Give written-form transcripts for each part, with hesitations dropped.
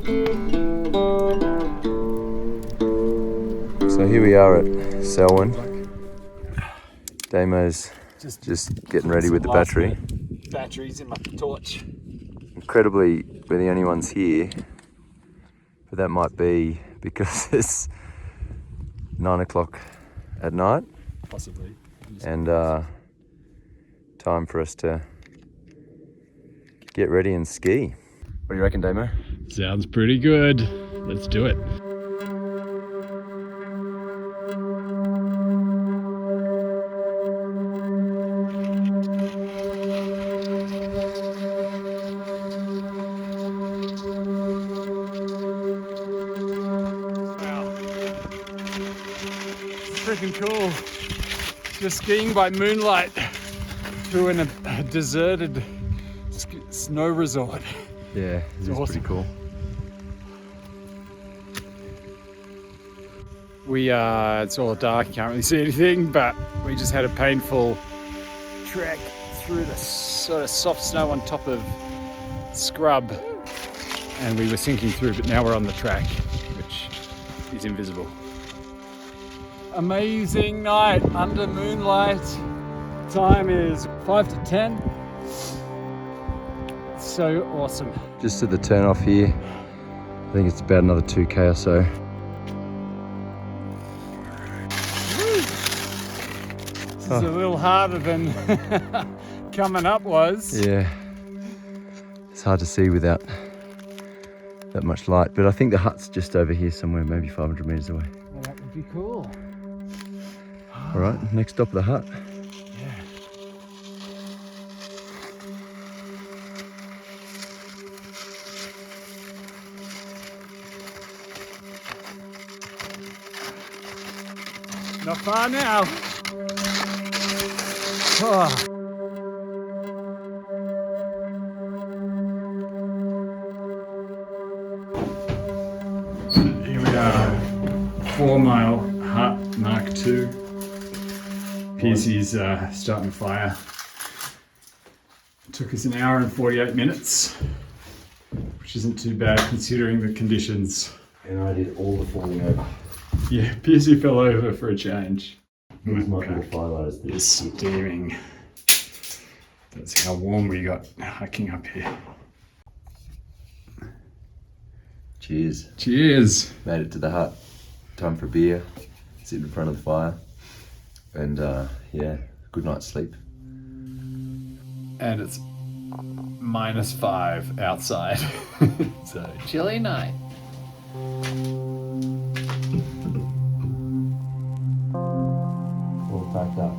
So here we are at Selwyn. Damo's just getting ready with the battery. Batteries in my torch. Incredibly, we're the only ones here, but that might be because it's 9 o'clock at night. Possibly. And time for us to get ready and ski. What do you reckon, Damo? Sounds pretty good. Let's do it. Freaking cool. Just skiing by moonlight through a deserted snow resort. Yeah, it's awesome. Pretty cool. It's all dark, can't really see anything, but we just had a painful trek through the sort of soft snow on top of scrub, and we were sinking through, but now we're on the track, which is invisible. Amazing night under moonlight. Time is 5 to 10. So awesome. Just at the turn off here, I think it's about another 2k or so. This is a little harder than coming up was. Yeah, it's hard to see without that much light, but I think the hut's just over here somewhere, maybe 500 meters away. Well, that would be cool. All right, next stop of the hut. Yeah. Not far now. Oh. Here we are, 4 Mile Hut Mark II. Pearcy's starting the fire. It took us an hour and 48 minutes, which isn't too bad considering the conditions. And I did all the falling over. Yeah, Pearcy fell over for a change. Here's my little firelight. It's steaming. That's how warm we got hiking up here. Cheers. Cheers. Made it to the hut. Time for a beer. Sit in front of the fire. And yeah, good night's sleep. And it's -5 outside. So chilly night. All packed up.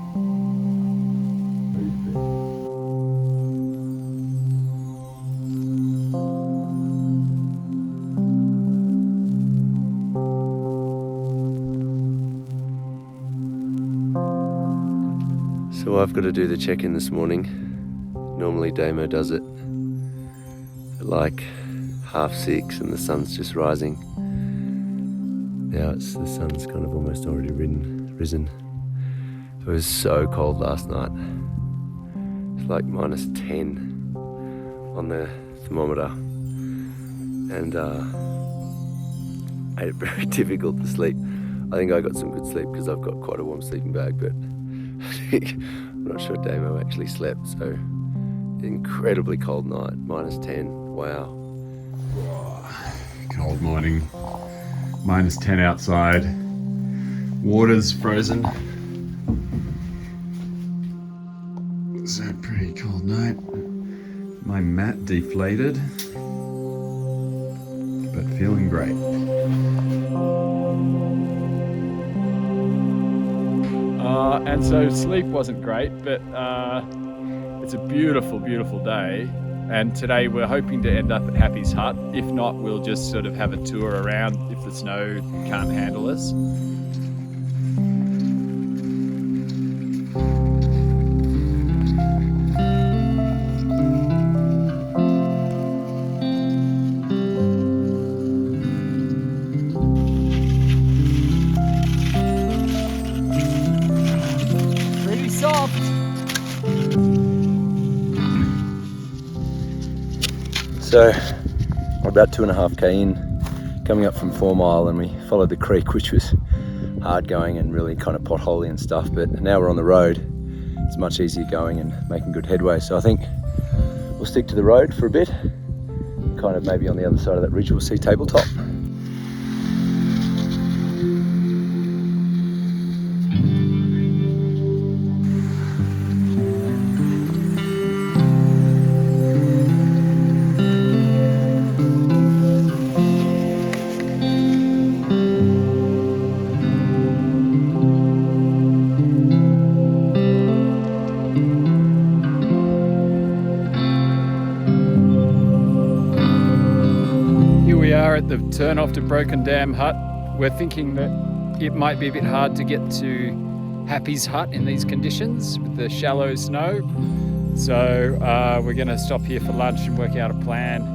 So I've got to do the check-in this morning. Normally Damo does it at like 6:30 and the sun's just rising. Now the sun's kind of almost already risen. It was so cold last night. It's like -10 on the thermometer. And made it very difficult to sleep. I think I got some good sleep because I've got quite a warm sleeping bag, but I'm not sure Damo actually slept, so incredibly cold night, -10, wow. Cold morning, -10 outside, water's frozen. So pretty cold night. My mat deflated, but feeling great. And so sleep wasn't great, but it's a beautiful, beautiful day. And today we're hoping to end up at Happy's Hut. If not, we'll just sort of have a tour around if the snow can't handle us. Pretty soft. So We're about 2.5k in, coming up from 4 Mile, and we followed the creek, which was hard going and really kind of potholy and stuff, but now we're on the road. It's much easier going and making good headway, so I think we'll stick to the road for a bit. Kind of maybe on the other side of that ridge we'll see Tabletop. At the turn off to Broken Dam Hut. We're thinking that it might be a bit hard to get to Happy's Hut in these conditions with the shallow snow. So we're going to stop here for lunch and work out a plan.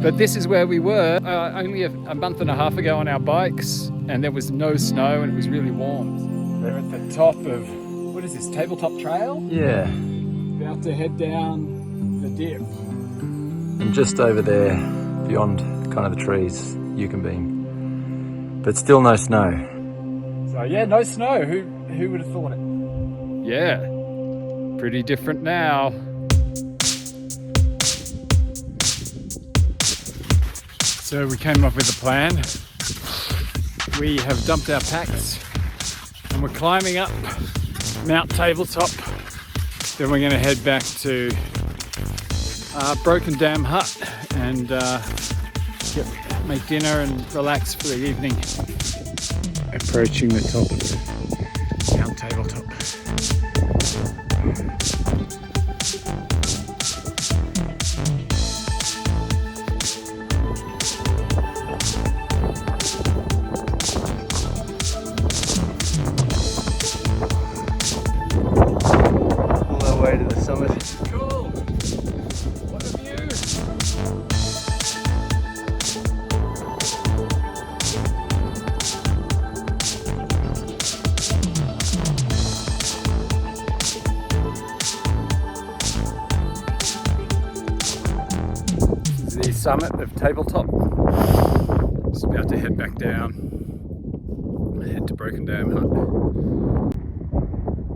But this is where we were only a month and a half ago on our bikes, and there was no snow and it was really warm. We're at the top of, what is this, Tabletop Trail? Yeah. About to head down the dip. And just over there, beyond kind of the trees, you can beam, but still no snow. So yeah, no snow. Who would have thought it? Yeah, pretty different now. So we came up with a plan. We have dumped our packs and we're climbing up Mount Tabletop. Then we're going to head back to Broken Dam Hut and make dinner and relax for the evening. Approaching the top of Mount Tabletop. All our way to the summit. Cool! What a view! The summit of Tabletop. Just about to head back down. Head to Broken Dam Hut.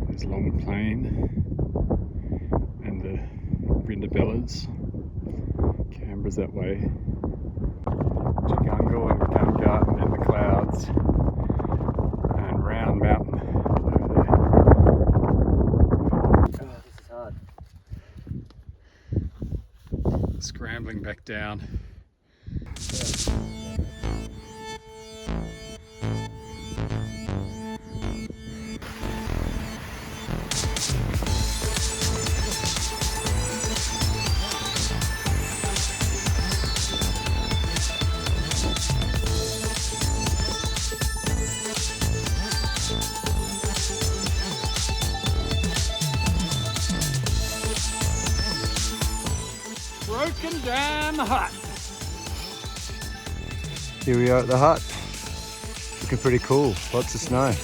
There's Long Plain and the Rindabellas. Canberra's that way. Chigungal and Gunga and then the clouds. And Round Mountain over there. Oh, this is hard. Scrambling back down. Broken Dam Hut. Here we are at the hut. Looking pretty cool. Lots of snow.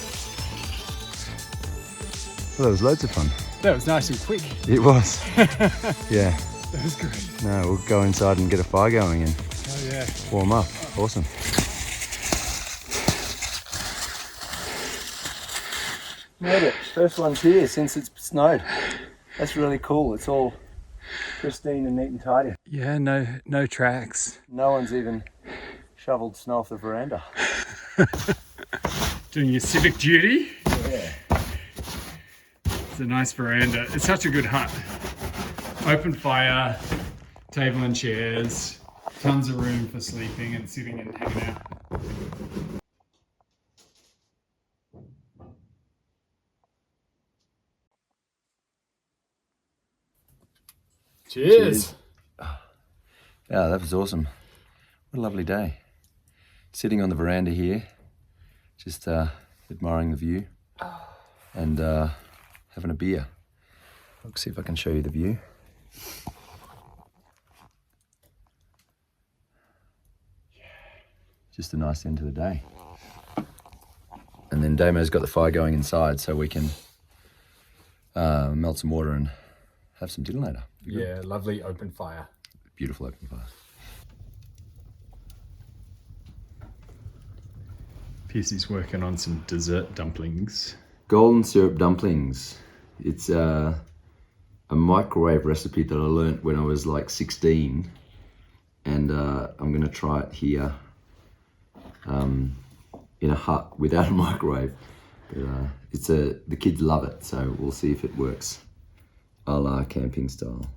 Well, that was loads of fun. That was nice and quick. It was. Yeah. That was great. No, we'll go inside and get a fire going and Oh yeah. warm up. Awesome. Made it. First one's here since it's snowed. That's really cool. It's all pristine and neat and tidy. Yeah, no tracks. No one's even shoveled snow off the veranda. Doing your civic duty. Yeah. It's a nice veranda. It's such a good hut. Open fire, table and chairs, tons of room for sleeping and sitting and hanging out. Cheers. Yeah, that was awesome. What a lovely day. Sitting on the veranda here, just admiring the view and having a beer. I'll see if I can show you the view. Just a nice end to the day. And then Damo's got the fire going inside so we can melt some water and have some dinner later. Yeah, lovely open fire. Beautiful open fire. Pearcy's working on some dessert dumplings. Golden syrup dumplings. It's a microwave recipe that I learnt when I was like 16, and I'm gonna try it here in a hut without a microwave. But the kids love it, so we'll see if it works a la camping style.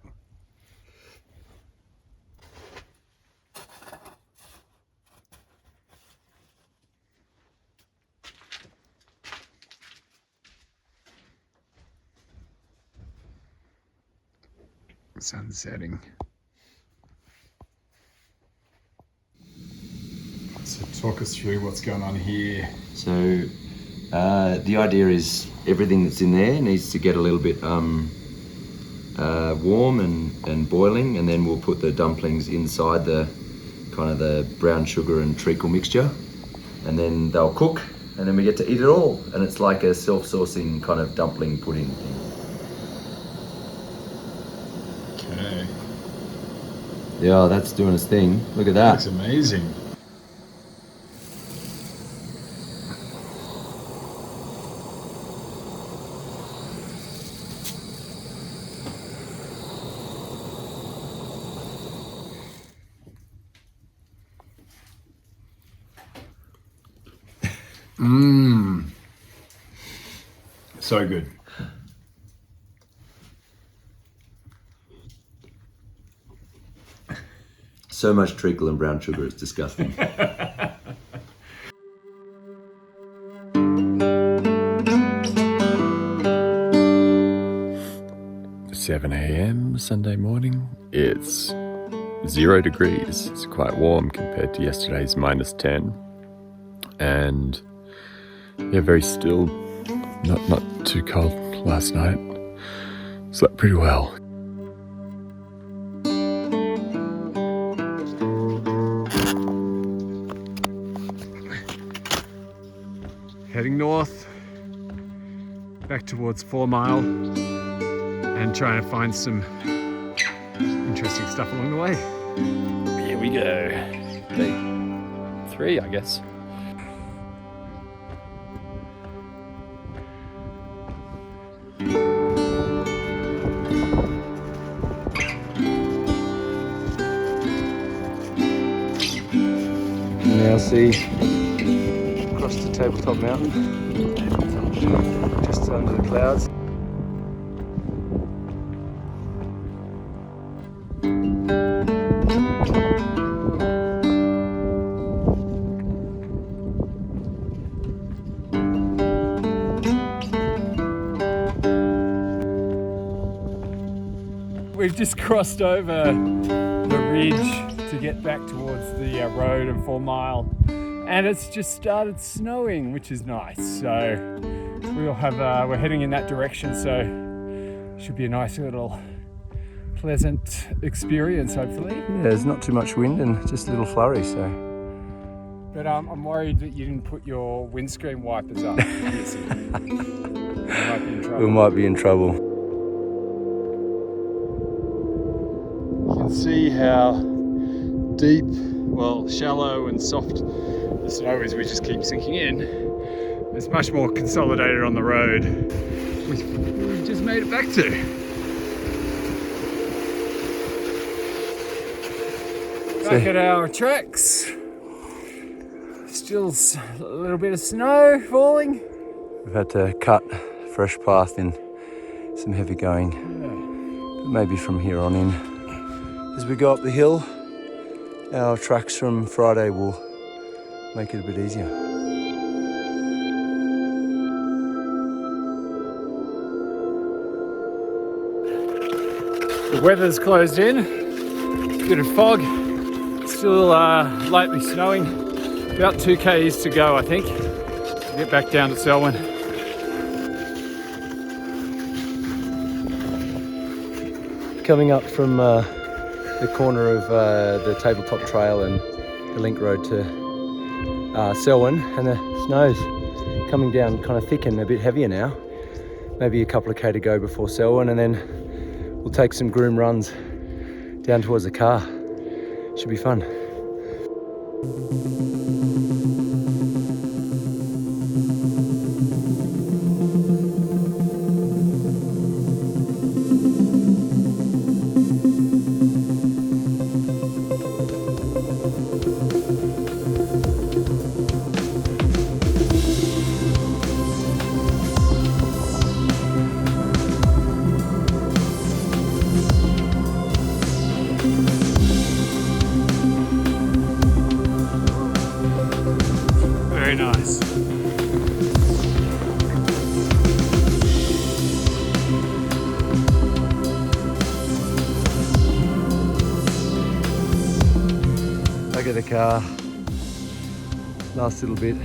Sun's setting. So talk us through what's going on here. So the idea is everything that's in there needs to get a little bit warm and boiling, and then we'll put the dumplings inside the kind of the brown sugar and treacle mixture, and then they'll cook, and then we get to eat it all, and it's like a self-sourcing kind of dumpling pudding thing. Okay. Yeah, that's doing its thing. Look at that. Looks amazing. Mmm. So good. So much treacle and brown sugar, it's disgusting. 7 a.m. Sunday morning. It's 0 degrees. It's quite warm compared to yesterday's -10. And yeah, very still. Not too cold last night. Slept pretty well. Heading north, back towards 4 Mile, and trying to find some interesting stuff along the way. Here we go. Day 3, I guess. Now see across the Tabletop Mountain, just under the clouds. We've just crossed over the ridge to get back towards the road and 4 Mile, and it's just started snowing, which is nice. So we'll have we're heading in that direction, so should be a nice little pleasant experience, hopefully. Yeah, there's not too much wind and just a little flurry, so. But I'm worried that you didn't put your windscreen wipers up. We might be in trouble. You can see how deep, well, shallow and soft the snow is. We just keep sinking in. It's much more consolidated on the road, which we've just made it back to. Back at our tracks. Still a little bit of snow falling. We've had to cut fresh path in some heavy going. But maybe from here on in, as we go up the hill, our tracks from Friday will make it a bit easier. The weather's closed in, bit of fog, still lightly snowing. About 2 k's to go, I think, to get back down to Selwyn. Coming up from the corner of the Tabletop Trail and the link road to Selwyn, and the snow's coming down kind of thick and a bit heavier now. Maybe a couple of k to go before Selwyn, and then we'll take some groom runs down towards the car. Should be fun. Very nice. Back at the car. Last little bit.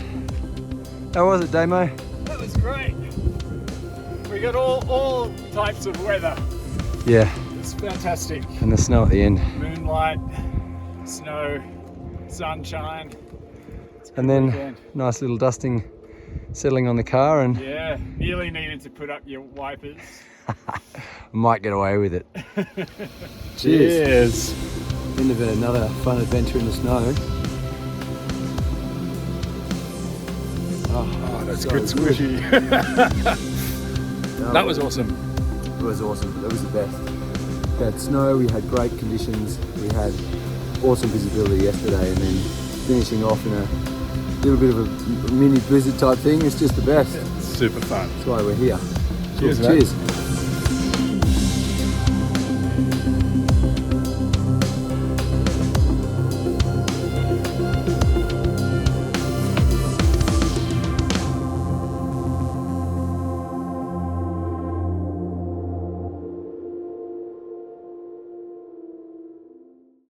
How was it, Damo? That was great. We got all types of weather. Yeah, It's fantastic. and the snow at the end. Moonlight, snow, sunshine. And then Weekend. nice little dusting settling on the car, and Yeah, nearly needed to put up your wipers. might get away with it. Cheers. End of another fun adventure in the snow. Oh, that's so good squishy. No, That was awesome. It was awesome. That was the best. We had snow, we had great conditions, we had awesome visibility yesterday, and then finishing off in a little bit of a mini blizzard type thing. It's just the best. Super fun. That's why we're here. Cheers, Cheers.